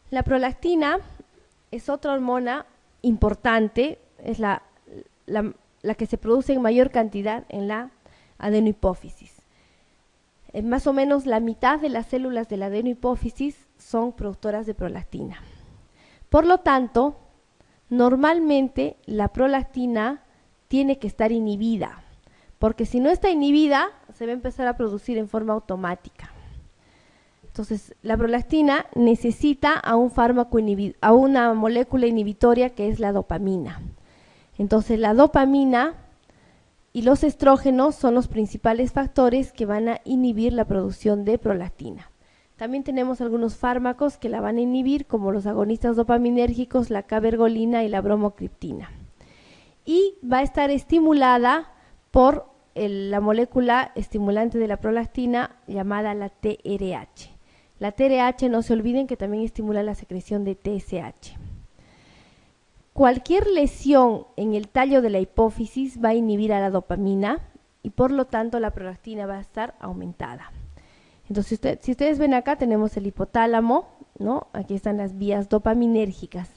La prolactina es otra hormona importante, es la que se produce en mayor cantidad en la adenohipófisis. Más o menos la mitad de las células de la adenohipófisis son productoras de prolactina. Por lo tanto, normalmente la prolactina tiene que estar inhibida, porque si no está inhibida, se va a empezar a producir en forma automática. Entonces, la prolactina necesita a un fármaco a una molécula inhibitoria que es la dopamina. Entonces, la dopamina y los estrógenos son los principales factores que van a inhibir la producción de prolactina. También tenemos algunos fármacos que la van a inhibir, como los agonistas dopaminérgicos, la cabergolina y la bromocriptina. Y va a estar estimulada por la molécula estimulante de la prolactina llamada la TRH. La TRH, no se olviden que también estimula la secreción de TSH. Cualquier lesión en el tallo de la hipófisis va a inhibir a la dopamina y por lo tanto la prolactina va a estar aumentada. Entonces, si ustedes ven acá, tenemos el hipotálamo, ¿no? Aquí están las vías dopaminérgicas.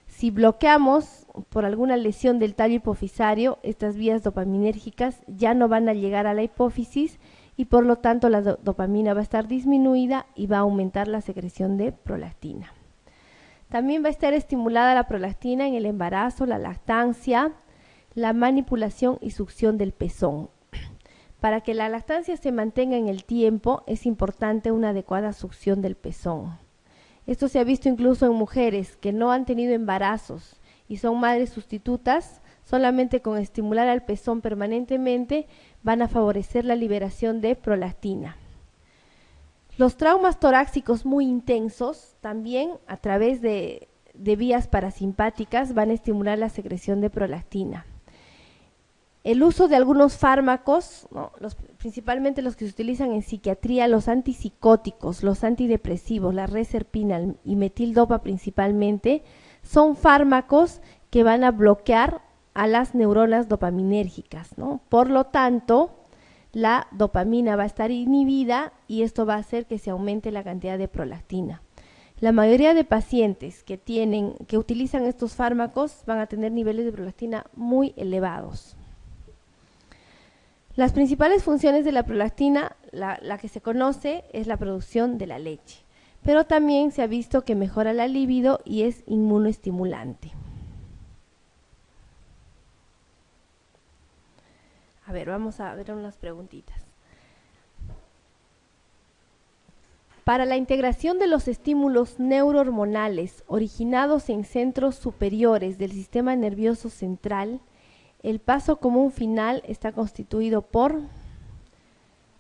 Si bloqueamos por alguna lesión del tallo hipofisario, estas vías dopaminérgicas ya no van a llegar a la hipófisis y por lo tanto la dopamina va a estar disminuida y va a aumentar la secreción de prolactina. También va a estar estimulada la prolactina en el embarazo, la lactancia, la manipulación y succión del pezón. Para que la lactancia se mantenga en el tiempo, es importante una adecuada succión del pezón. Esto se ha visto incluso en mujeres que no han tenido embarazos y son madres sustitutas. Solamente con estimular al pezón permanentemente van a favorecer la liberación de prolactina. Los traumas torácicos muy intensos también a través de vías parasimpáticas van a estimular la secreción de prolactina. El uso de algunos fármacos, ¿no? Principalmente los que se utilizan en psiquiatría, los antipsicóticos, los antidepresivos, la reserpina y metildopa principalmente, son fármacos que van a bloquear a las neuronas dopaminérgicas, ¿no? Por lo tanto, la dopamina va a estar inhibida y esto va a hacer que se aumente la cantidad de prolactina. La mayoría de pacientes que utilizan estos fármacos van a tener niveles de prolactina muy elevados. Las principales funciones de la prolactina, la que se conoce, es la producción de la leche, pero también se ha visto que mejora la libido y es inmunoestimulante. A ver, vamos a ver unas preguntitas. Para la integración de los estímulos neurohormonales originados en centros superiores del sistema nervioso central, el paso común final está constituido por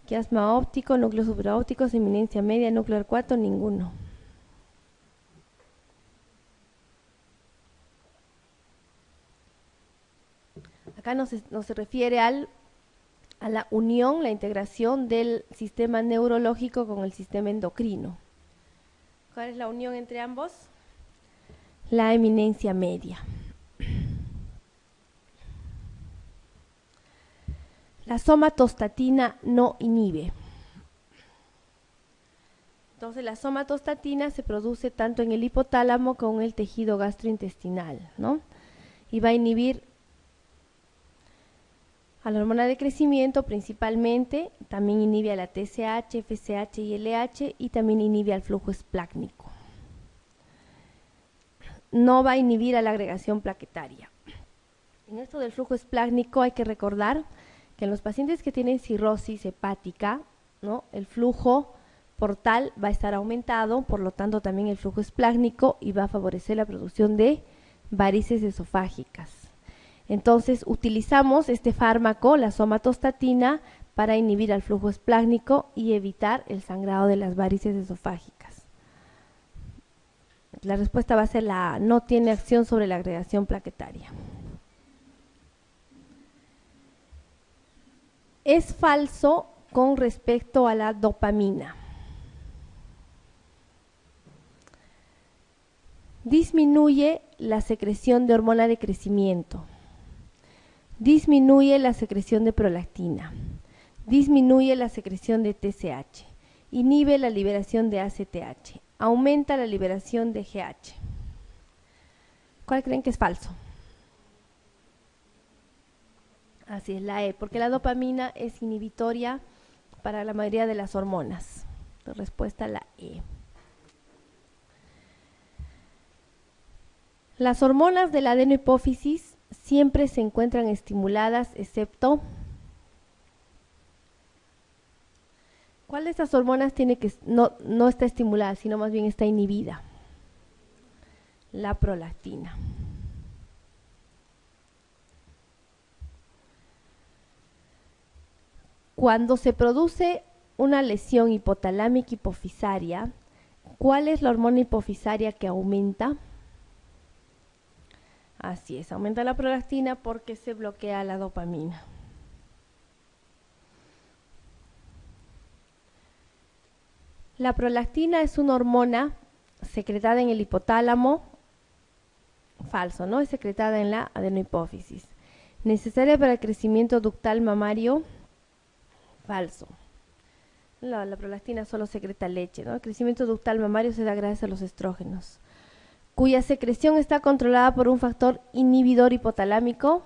quiasma óptico, núcleo superóptico, eminencia media, núcleo arcuato, ninguno. Acá no se refiere a la unión, la integración del sistema neurológico con el sistema endocrino. ¿Cuál es la unión entre ambos? La eminencia media. La somatostatina no inhibe. Entonces la somatostatina se produce tanto en el hipotálamo como en el tejido gastrointestinal, ¿no? Y va a inhibir a la hormona de crecimiento principalmente, también inhibe a la TSH, FSH y LH y también inhibe al flujo esplácnico. No va a inhibir a la agregación plaquetaria. En esto del flujo esplácnico hay que recordar que en los pacientes que tienen cirrosis hepática, ¿no? El flujo portal va a estar aumentado, por lo tanto también el flujo esplácnico y va a favorecer la producción de varices esofágicas. Entonces utilizamos este fármaco, la somatostatina, para inhibir al flujo esplácnico y evitar el sangrado de las varices esofágicas. La respuesta va a ser la A, no tiene acción sobre la agregación plaquetaria. Es falso con respecto a la dopamina. Disminuye la secreción de hormona de crecimiento. Disminuye la secreción de prolactina. Disminuye la secreción de TSH. Inhibe la liberación de ACTH. aumenta la liberación de GH. ¿Cuál creen que es falso? Así es, la E, porque la dopamina es inhibitoria para la mayoría de las hormonas. La respuesta, la E. Las hormonas de la adenohipófisis siempre se encuentran estimuladas, excepto... ¿Cuál de estas hormonas tiene que no está estimulada, sino más bien está inhibida? La prolactina. Cuando se produce una lesión hipotalámica hipofisaria, ¿cuál es la hormona hipofisaria que aumenta? Así es, aumenta la prolactina porque se bloquea la dopamina. La prolactina es una hormona secretada en el hipotálamo, falso, ¿no? Es secretada en la adenohipófisis. Necesaria para el crecimiento ductal mamario, falso. La prolactina solo secreta leche, ¿no? El crecimiento ductal mamario se da gracias a los estrógenos. Cuya secreción está controlada por un factor inhibidor hipotalámico,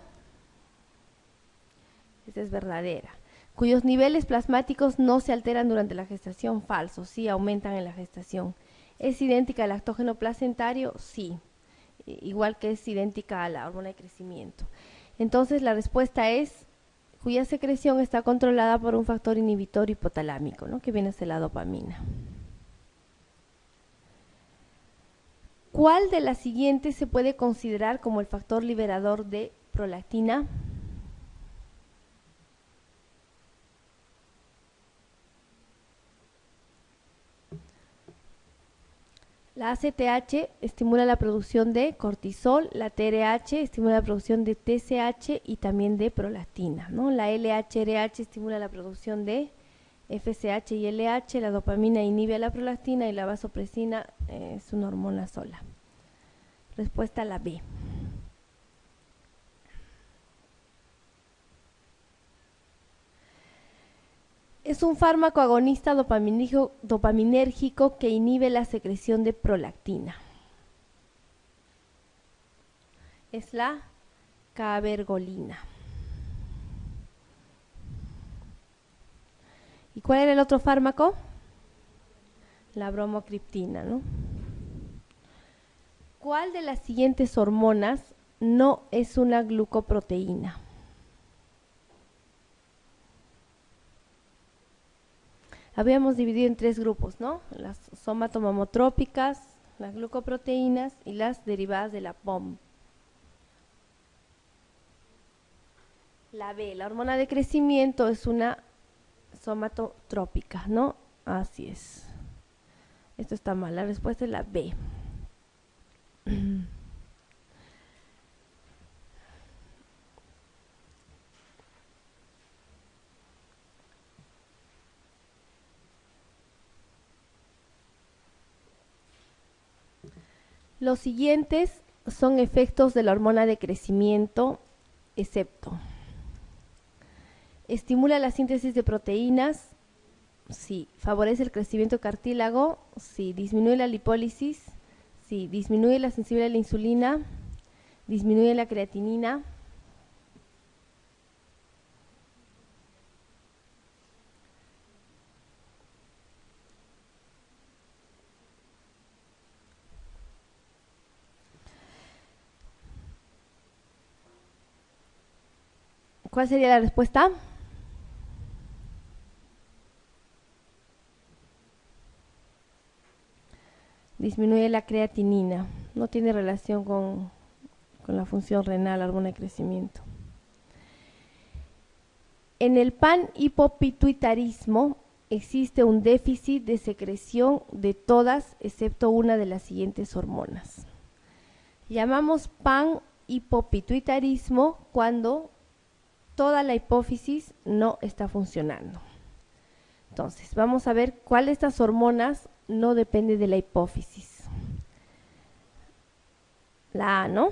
esta es verdadera. Cuyos niveles plasmáticos no se alteran durante la gestación, falso, sí aumentan en la gestación. ¿Es idéntica al lactógeno placentario? Sí, igual que es idéntica a la hormona de crecimiento. Entonces la respuesta es, cuya secreción está controlada por un factor inhibidor hipotalámico, ¿no? Que viene a ser la dopamina. ¿Cuál de las siguientes se puede considerar como el factor liberador de prolactina? La ACTH estimula la producción de cortisol, la TRH estimula la producción de TSH y también de prolactina, ¿no? La LHRH estimula la producción de FSH y LH, la dopamina inhibe la prolactina y la vasopresina es una hormona sola. Respuesta la B. Es un fármaco agonista dopaminérgico que inhibe la secreción de prolactina. Es la cabergolina. ¿Y cuál era el otro fármaco? La bromocriptina, ¿no? ¿Cuál de las siguientes hormonas no es una glucoproteína? Habíamos dividido en tres grupos, ¿no? Las somatomamotrópicas, las glucoproteínas y las derivadas de la POM. La B, la hormona de crecimiento, es una somatotrópica, ¿no? Así es. Esto está mal, la respuesta es la B. Los siguientes son efectos de la hormona de crecimiento, excepto. Estimula la síntesis de proteínas, sí. Favorece el crecimiento cartílago, sí. Disminuye la lipólisis, sí. Disminuye la sensibilidad a la insulina, disminuye la creatinina. ¿Cuál sería la respuesta? Disminuye la creatinina. No tiene relación con la función renal, hormona de crecimiento. En el panhipopituitarismo existe un déficit de secreción de todas excepto una de las siguientes hormonas. Llamamos panhipopituitarismo cuando toda la hipófisis no está funcionando. Entonces, vamos a ver cuál de estas hormonas no depende de la hipófisis. La A, ¿no?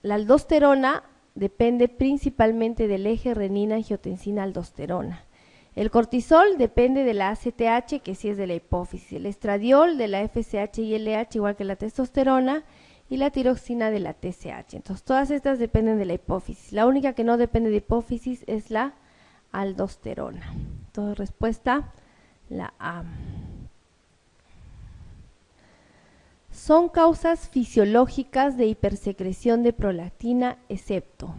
La aldosterona depende principalmente del eje renina-angiotensina-aldosterona. El cortisol depende de la ACTH, que sí es de la hipófisis, el estradiol de la FSH y LH, igual que la testosterona, y la tiroxina de la TSH. Entonces, todas estas dependen de la hipófisis. La única que no depende de hipófisis es la aldosterona. Entonces, respuesta, la A. Son causas fisiológicas de hipersecreción de prolactina, excepto.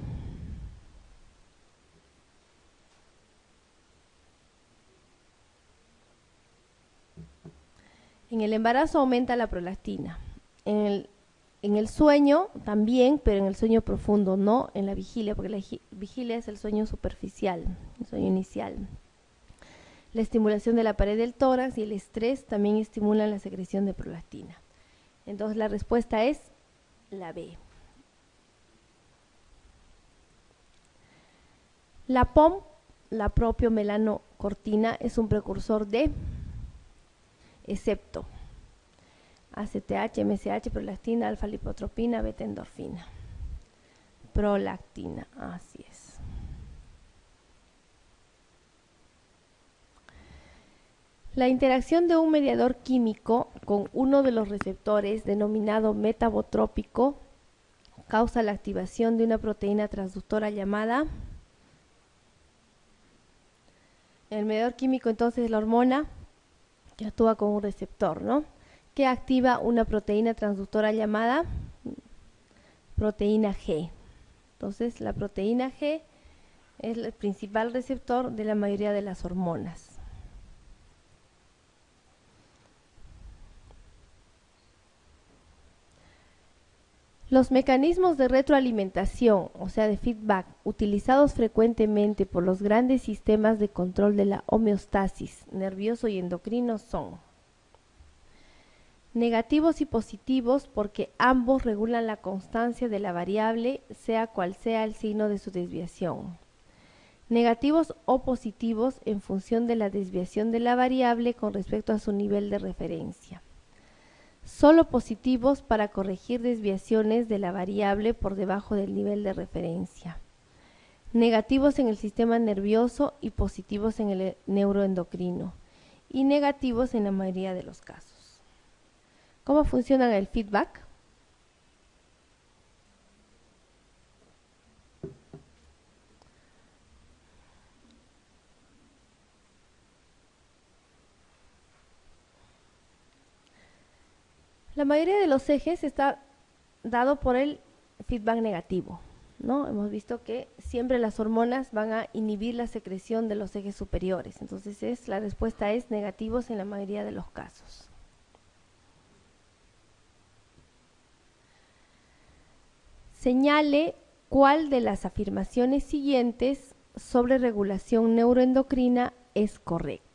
En el embarazo aumenta la prolactina. En el sueño también, pero en el sueño profundo, no en la vigilia, porque la vigilia es el sueño superficial, el sueño inicial. La estimulación de la pared del tórax y el estrés también estimulan la secreción de prolactina. Entonces la respuesta es la B. La POM, la propiomelanocortina, es un precursor de excepto ACTH, MSH, prolactina, alfa-lipotropina, beta-endorfina. Prolactina, así es. La interacción de un mediador químico con uno de los receptores, denominado metabotrópico, causa la activación de una proteína transductora llamada... El mediador químico entonces es la hormona que actúa con un receptor, ¿no? Que activa una proteína transductora llamada proteína G. Entonces, la proteína G es el principal receptor de la mayoría de las hormonas. Los mecanismos de retroalimentación, o sea, de feedback, utilizados frecuentemente por los grandes sistemas de control de la homeostasis nervioso y endocrino son negativos y positivos, porque ambos regulan la constancia de la variable, sea cual sea el signo de su desviación. Negativos o positivos en función de la desviación de la variable con respecto a su nivel de referencia. Solo positivos para corregir desviaciones de la variable por debajo del nivel de referencia. Negativos en el sistema nervioso y positivos en el neuroendocrino. Y negativos en la mayoría de los casos. ¿Cómo funciona el feedback? La mayoría de los ejes está dado por el feedback negativo, ¿no? Hemos visto que siempre las hormonas van a inhibir la secreción de los ejes superiores. Entonces la respuesta es negativos en la mayoría de los casos. Señale cuál de las afirmaciones siguientes sobre regulación neuroendocrina es correcta.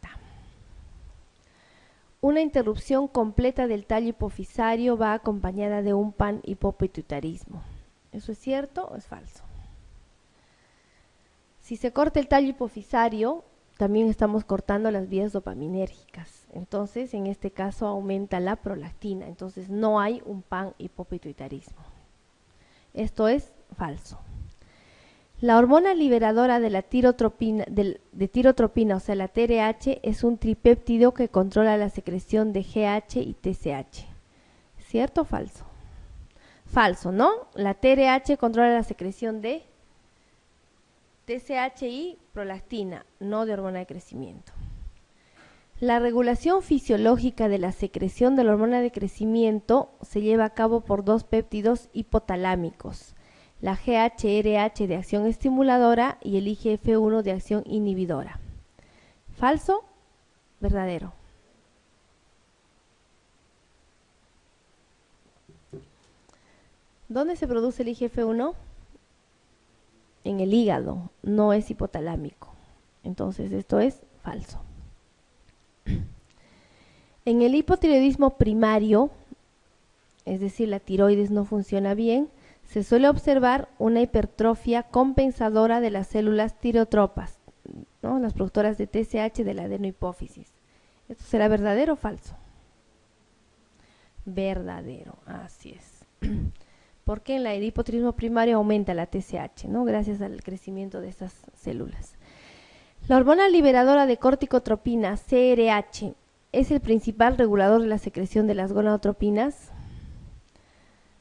Una interrupción completa del tallo hipofisario va acompañada de un panhipopituitarismo. ¿Eso es cierto o es falso? Si se corta el tallo hipofisario, también estamos cortando las vías dopaminérgicas. Entonces, en este caso, aumenta la prolactina. Entonces, no hay un panhipopituitarismo. Esto es falso. La hormona liberadora de la tirotropina, o sea, la TRH, es un tripéptido que controla la secreción de GH y TSH. ¿Cierto o falso? Falso, ¿no? La TRH controla la secreción de TSH y prolactina, no de hormona de crecimiento. La regulación fisiológica de la secreción de la hormona de crecimiento se lleva a cabo por dos péptidos hipotalámicos, la GHRH de acción estimuladora y el IGF-1 de acción inhibidora. ¿Falso? ¿Verdadero? ¿Dónde se produce el IGF-1? En el hígado, no es hipotalámico. Entonces esto es falso. En el hipotiroidismo primario, es decir, la tiroides no funciona bien, se suele observar una hipertrofia compensadora de las células tireotropas, ¿no? Las productoras de TSH de la adenohipófisis. ¿Esto será verdadero o falso? Verdadero, así es. Porque en el hipotiroidismo primario aumenta la TSH, ¿no? Gracias al crecimiento de estas células. La hormona liberadora de corticotropina, CRH, es el principal regulador de la secreción de las gonadotropinas.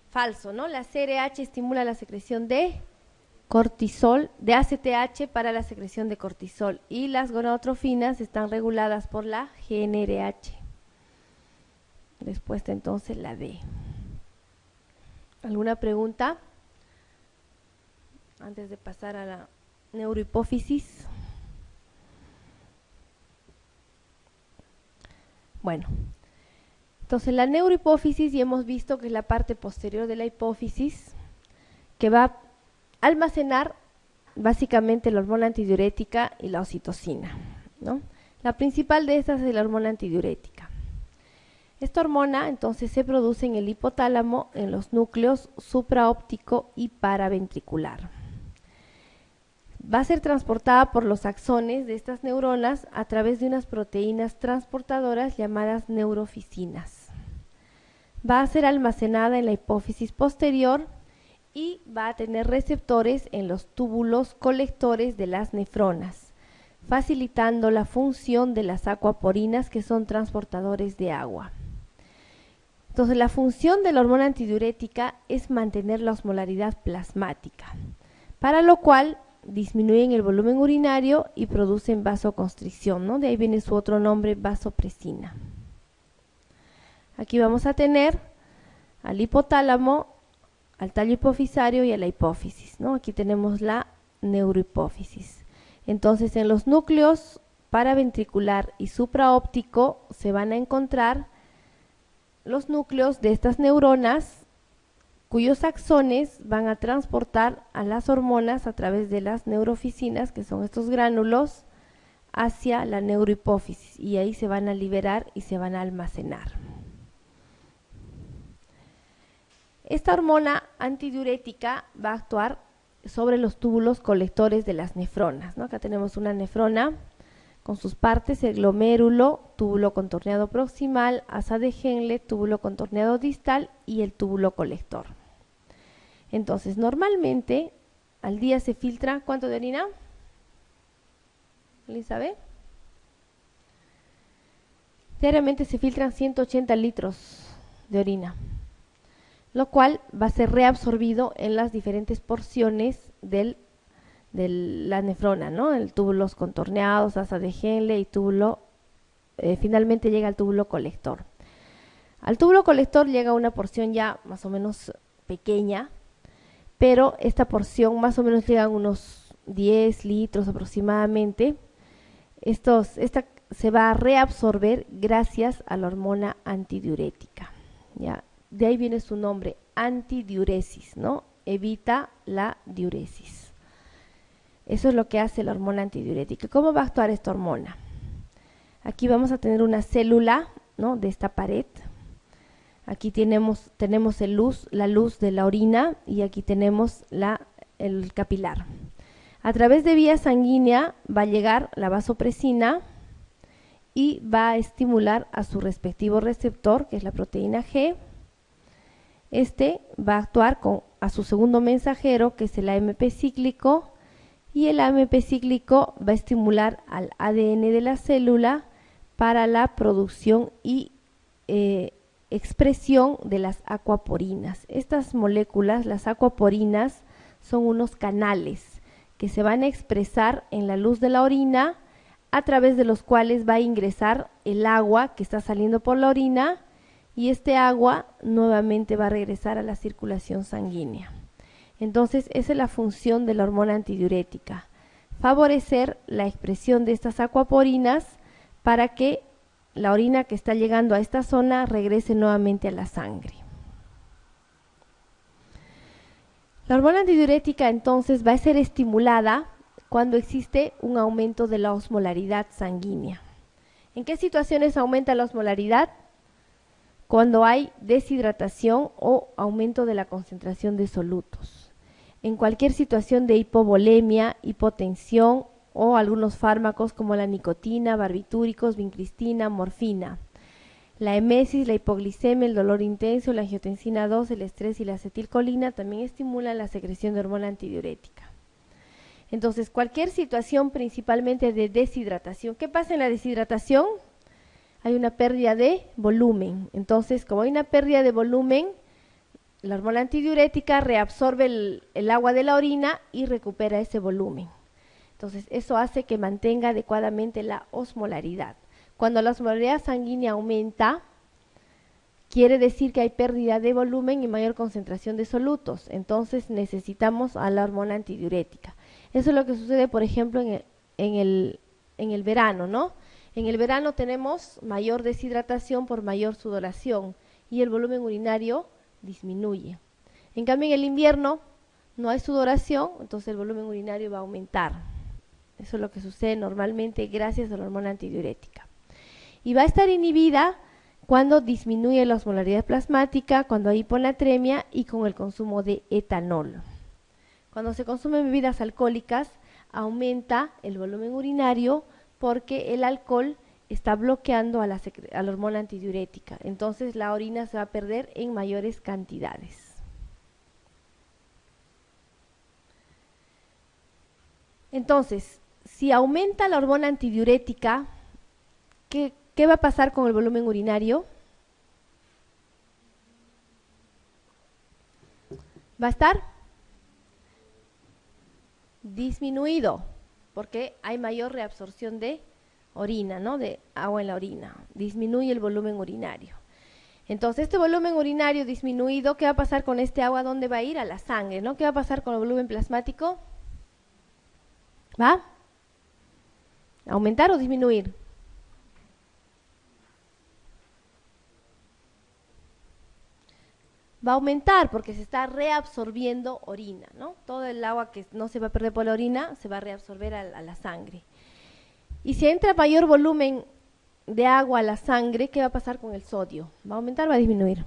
Falso, ¿no? La CRH estimula la secreción de cortisol, de ACTH para la secreción de cortisol, y las gonadotrofinas están reguladas por la GnRH. Respuesta entonces la D. ¿Alguna pregunta? Antes de pasar a la neurohipófisis. Bueno, entonces la neurohipófisis ya hemos visto que es la parte posterior de la hipófisis que va a almacenar básicamente la hormona antidiurética y la oxitocina, ¿no? La principal de estas es la hormona antidiurética. Esta hormona entonces se produce en el hipotálamo, en los núcleos supraóptico y paraventricular. Va a ser transportada por los axones de estas neuronas a través de unas proteínas transportadoras llamadas neurofisinas. Va a ser almacenada en la hipófisis posterior y va a tener receptores en los túbulos colectores de las nefronas, facilitando la función de las acuaporinas, que son transportadores de agua. Entonces, la función de la hormona antidiurética es mantener la osmolaridad plasmática, para lo cual disminuyen el volumen urinario y producen vasoconstricción, ¿no? De ahí viene su otro nombre, vasopresina. Aquí vamos a tener al hipotálamo, al tallo hipofisario y a la hipófisis, ¿no? Aquí tenemos la neurohipófisis. Entonces, en los núcleos paraventricular y supraóptico se van a encontrar los núcleos de estas neuronas, cuyos axones van a transportar a las hormonas a través de las neurofisinas, que son estos gránulos, hacia la neurohipófisis, y ahí se van a liberar y se van a almacenar. Esta hormona antidiurética va a actuar sobre los túbulos colectores de las nefronas, ¿no? Acá tenemos una nefrona con sus partes: el glomérulo, túbulo contorneado proximal, asa de Henle, túbulo contorneado distal y el túbulo colector. Entonces, normalmente al día se filtra, ¿cuánto de orina? ¿Alguien sabe? Diariamente se filtran 180 litros de orina, lo cual va a ser reabsorbido en las diferentes porciones de la nefrona, ¿no? El túbulos contorneados, asa de Henle y túbulo, finalmente llega al túbulo colector. Al túbulo colector llega una porción ya más o menos pequeña, pero esta porción más o menos llegan unos 10 litros aproximadamente. Esta se va a reabsorber gracias a la hormona antidiurética, ¿ya? De ahí viene su nombre, antidiuresis, ¿no? Evita la diuresis. Eso es lo que hace la hormona antidiurética. ¿Cómo va a actuar esta hormona? Aquí vamos a tener una célula, ¿no?, de esta pared. Aquí tenemos la luz de la orina, y aquí tenemos el capilar. A través de vía sanguínea va a llegar la vasopresina y va a estimular a su respectivo receptor, que es la proteína G. Este va a actuar a su segundo mensajero, que es el AMP cíclico, y el AMP cíclico va a estimular al ADN de la célula para la producción y expresión de las acuaporinas. Estas moléculas, las acuaporinas, son unos canales que se van a expresar en la luz de la orina, a través de los cuales va a ingresar el agua que está saliendo por la orina, y este agua nuevamente va a regresar a la circulación sanguínea. Entonces, esa es la función de la hormona antidiurética: favorecer la expresión de estas acuaporinas para que la orina que está llegando a esta zona regrese nuevamente a la sangre. La hormona antidiurética entonces va a ser estimulada cuando existe un aumento de la osmolaridad sanguínea. ¿En qué situaciones aumenta la osmolaridad? Cuando hay deshidratación o aumento de la concentración de solutos. En cualquier situación de hipovolemia, hipotensión o algunos fármacos como la nicotina, barbitúricos, vincristina, morfina. La emesis, la hipoglicemia, el dolor intenso, la angiotensina 2, el estrés y la acetilcolina también estimulan la secreción de hormona antidiurética. Entonces, cualquier situación principalmente de deshidratación. ¿Qué pasa en la deshidratación? Hay una pérdida de volumen. Entonces, como hay una pérdida de volumen, la hormona antidiurética reabsorbe el agua de la orina y recupera ese volumen. Entonces, eso hace que mantenga adecuadamente la osmolaridad. Cuando la osmolaridad sanguínea aumenta, quiere decir que hay pérdida de volumen y mayor concentración de solutos. Entonces, necesitamos a la hormona antidiurética. Eso es lo que sucede, por ejemplo, en el verano, ¿no? En el verano tenemos mayor deshidratación por mayor sudoración y el volumen urinario disminuye. En cambio, en el invierno no hay sudoración, entonces el volumen urinario va a aumentar. Eso es lo que sucede normalmente gracias a la hormona antidiurética. Y va a estar inhibida cuando disminuye la osmolaridad plasmática, cuando hay hiponatremia y con el consumo de etanol. Cuando se consumen bebidas alcohólicas, aumenta el volumen urinario porque el alcohol está bloqueando a la hormona antidiurética. Entonces la orina se va a perder en mayores cantidades. Entonces, si aumenta la hormona antidiurética, ¿qué va a pasar con el volumen urinario? Va a estar disminuido, porque hay mayor reabsorción de orina, ¿no? De agua en la orina. Disminuye el volumen urinario. Entonces, este volumen urinario disminuido, ¿qué va a pasar con este agua? ¿Dónde va a ir? A la sangre, ¿no? ¿Qué va a pasar con el volumen plasmático? ¿Va a aumentar o disminuir? Va a aumentar porque se está reabsorbiendo orina, ¿no? Todo el agua que no se va a perder por la orina se va a reabsorber a la sangre. Y si entra mayor volumen de agua a la sangre, ¿qué va a pasar con el sodio? ¿Va a aumentar o va a disminuir?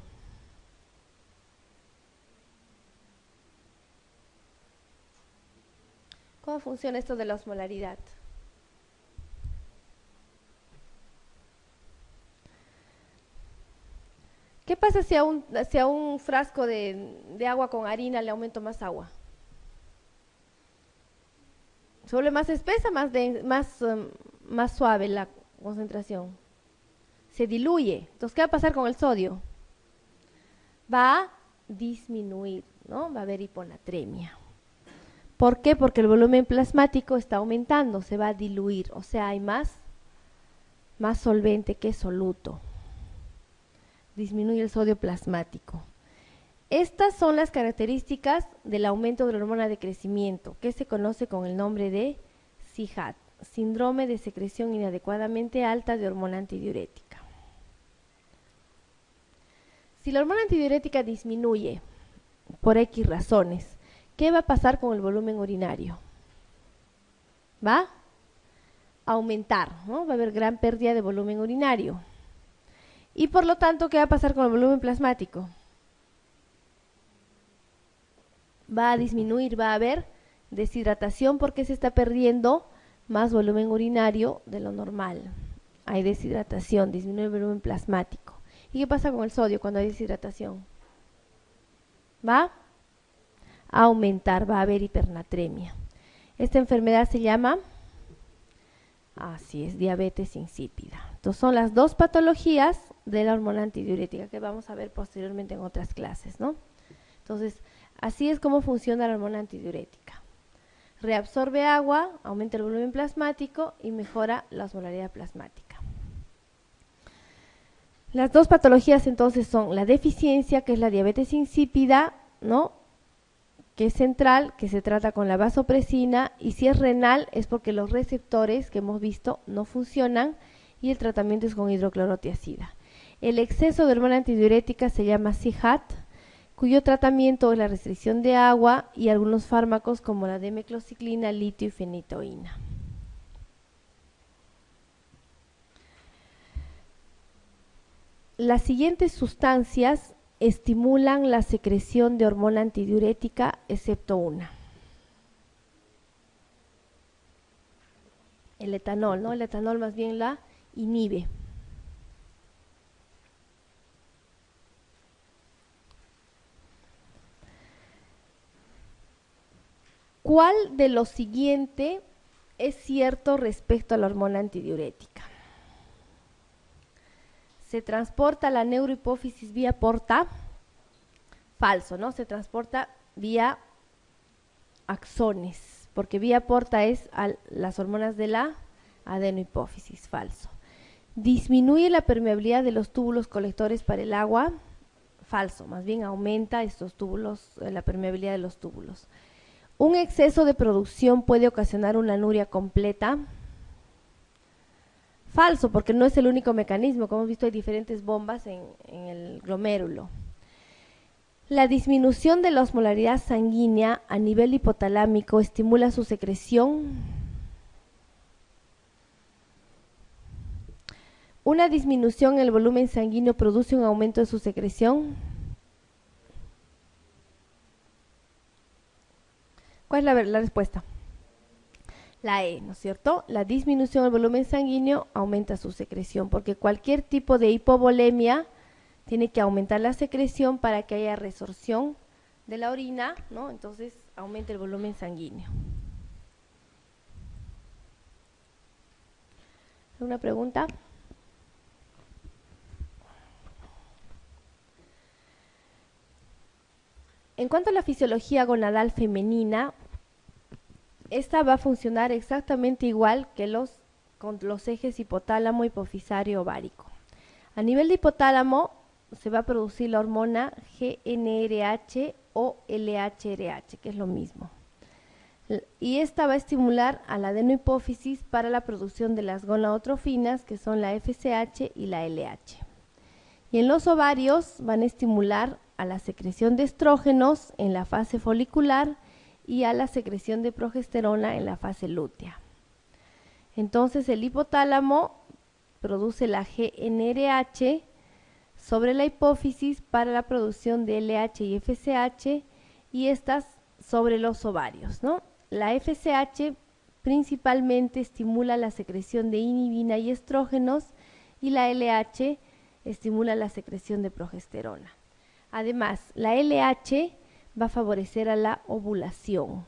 ¿Cómo funciona esto de la osmolaridad? ¿Qué pasa si a un frasco de agua con harina le aumento más agua? ¿Se vuelve más espesa, más suave la concentración? Se diluye. Entonces, ¿qué va a pasar con el sodio? Va a disminuir, ¿no? Va a haber hiponatremia. ¿Por qué? Porque el volumen plasmático está aumentando, se va a diluir, o sea, hay más solvente que soluto. Disminuye el sodio plasmático. Estas son las características del aumento de la hormona de crecimiento, que se conoce con el nombre de SIHAT, síndrome de secreción inadecuadamente alta de hormona antidiurética. Si la hormona antidiurética disminuye por X razones, ¿qué va a pasar con el volumen urinario? Va a aumentar, ¿no? Va a haber gran pérdida de volumen urinario. Y por lo tanto, ¿qué va a pasar con el volumen plasmático? Va a disminuir, va a haber deshidratación porque se está perdiendo más volumen urinario de lo normal. Hay deshidratación, disminuye el volumen plasmático. ¿Y qué pasa con el sodio cuando hay deshidratación? Va a aumentar, va a haber hipernatremia. Esta enfermedad se llama, así es, diabetes insípida. Entonces son las dos patologías de la hormona antidiurética que vamos a ver posteriormente en otras clases, ¿no? Entonces, así es como funciona la hormona antidiurética. Reabsorbe agua, aumenta el volumen plasmático y mejora la osmolaridad plasmática. Las dos patologías entonces son la deficiencia, que es la diabetes insípida, ¿no? Que es central, que se trata con la vasopresina, y si es renal es porque los receptores que hemos visto no funcionan y el tratamiento es con hidroclorotiazida. El exceso de hormona antidiurética se llama SIHAT, cuyo tratamiento es la restricción de agua y algunos fármacos como la demeclociclina, litio y fenitoína. Las siguientes sustancias estimulan la secreción de hormona antidiurética, excepto una. El etanol, ¿no? El etanol más bien la inhibe. ¿Cuál de lo siguiente es cierto respecto a la hormona antidiurética? Se transporta la neurohipófisis vía porta. Falso, ¿no? Se transporta vía axones, porque vía porta es a las hormonas de la adenohipófisis. Falso. Disminuye la permeabilidad de los túbulos colectores para el agua. Falso, más bien aumenta estos túbulos, la permeabilidad de los túbulos. Un exceso de producción puede ocasionar una anuria completa. Falso, porque no es el único mecanismo. Como hemos visto, hay diferentes bombas en el glomérulo. La disminución de la osmolaridad sanguínea a nivel hipotalámico estimula su secreción. Una disminución en el volumen sanguíneo produce un aumento de su secreción. ¿Cuál es la respuesta? La E, ¿no es cierto? La disminución del volumen sanguíneo aumenta su secreción, porque cualquier tipo de hipovolemia tiene que aumentar la secreción para que haya resorción de la orina, ¿no? Entonces aumenta el volumen sanguíneo. ¿Alguna pregunta? En cuanto a la fisiología gonadal femenina, esta va a funcionar exactamente igual que con los ejes hipotálamo, hipofisario, ovárico. A nivel de hipotálamo se va a producir la hormona GnRH o LHRH, que es lo mismo. Y esta va a estimular a la adenohipófisis para la producción de las gonadotrofinas, que son la FSH y la LH. Y en los ovarios van a estimular a la secreción de estrógenos en la fase folicular y a la secreción de progesterona en la fase lútea. Entonces el hipotálamo produce la GnRH sobre la hipófisis para la producción de LH y FSH, y estas sobre los ovarios, ¿no? La FSH principalmente estimula la secreción de inhibina y estrógenos, y la LH estimula la secreción de progesterona. Además, la LH va a favorecer a la ovulación,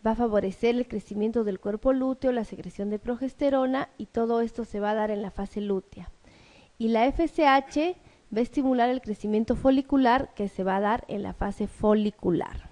va a favorecer el crecimiento del cuerpo lúteo, la secreción de progesterona, y todo esto se va a dar en la fase lútea. Y la FSH va a estimular el crecimiento folicular, que se va a dar en la fase folicular.